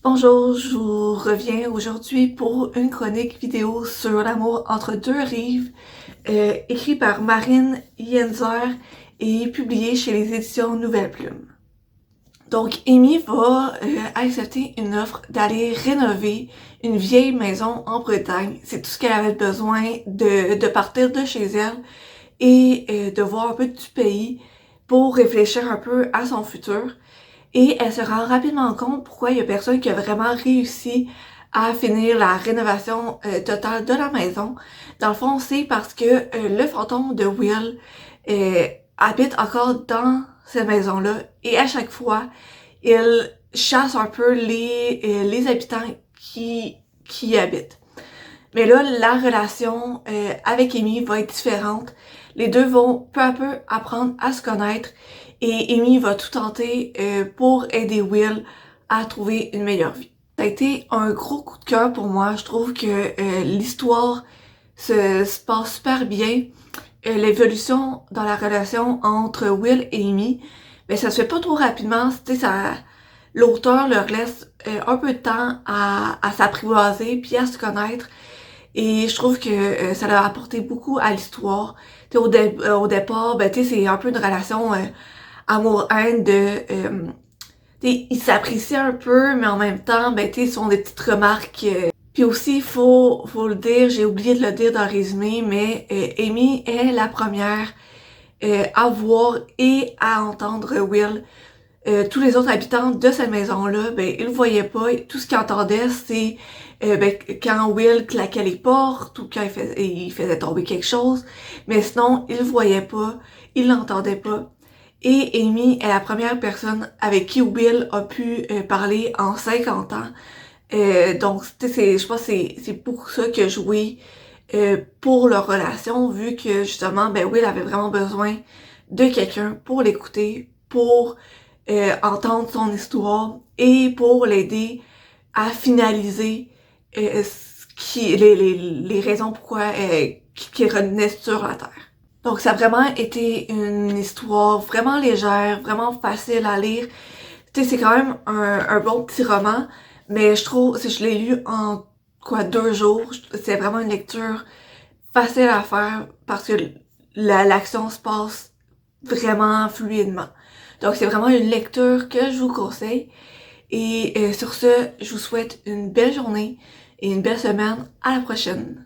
Bonjour, je vous reviens aujourd'hui pour une chronique vidéo sur l'amour entre deux rives, écrit par Marine Yenzer et publié chez les éditions Nouvelle Plume. Donc, Amy va accepter une offre d'aller rénover une vieille maison en Bretagne. C'est tout ce qu'elle avait besoin de partir de chez elle et de voir un peu du pays pour réfléchir un peu à son futur. Et elle se rend rapidement compte pourquoi il y a personne qui a vraiment réussi à finir la rénovation totale de la maison. Dans le fond, c'est parce que le fantôme de Will habite encore dans cette maison-là et à chaque fois, il chasse un peu les habitants qui y habitent. Mais là, la relation avec Amy va être différente. Les deux vont peu à peu apprendre à se connaître et Amy va tout tenter pour aider Will à trouver une meilleure vie. Ça a été un gros coup de cœur pour moi. Je trouve que l'histoire se passe super bien. L'évolution dans la relation entre Will et Amy, mais ça se fait pas trop rapidement. L'auteur leur laisse un peu de temps à s'apprivoiser puis à se connaître. Et je trouve que ça leur a apporté beaucoup à l'histoire. Au départ, c'est un peu une relation amour-haine ils s'apprécient un peu, mais en même temps, ils font des petites remarques. Puis aussi, faut le dire, j'ai oublié de le dire dans le résumé, mais Amy est la première à voir et à entendre Will. Tous les autres habitants de cette maison-là, ils le voyaient pas. Tout ce qu'ils entendaient, c'est quand Will claquait les portes ou quand il faisait tomber quelque chose. Mais sinon, ils le voyaient pas, ils l'entendaient pas. Et Amy est la première personne avec qui Will a pu parler en 50 ans. Donc, je pense que c'est pour ça que joué pour leur relation, vu que justement, Will avait vraiment besoin de quelqu'un pour l'écouter, pour entendre son histoire et pour l'aider à finaliser les raisons pourquoi qu'il revenait sur la Terre. Donc ça a vraiment été une histoire vraiment légère, vraiment facile à lire. Tu sais, c'est quand même un bon petit roman, mais je l'ai lu en 2 jours. C'est vraiment une lecture facile à faire parce que l'action se passe vraiment fluidement. Donc c'est vraiment une lecture que je vous conseille. Et sur ce, je vous souhaite une belle journée et une belle semaine. À la prochaine!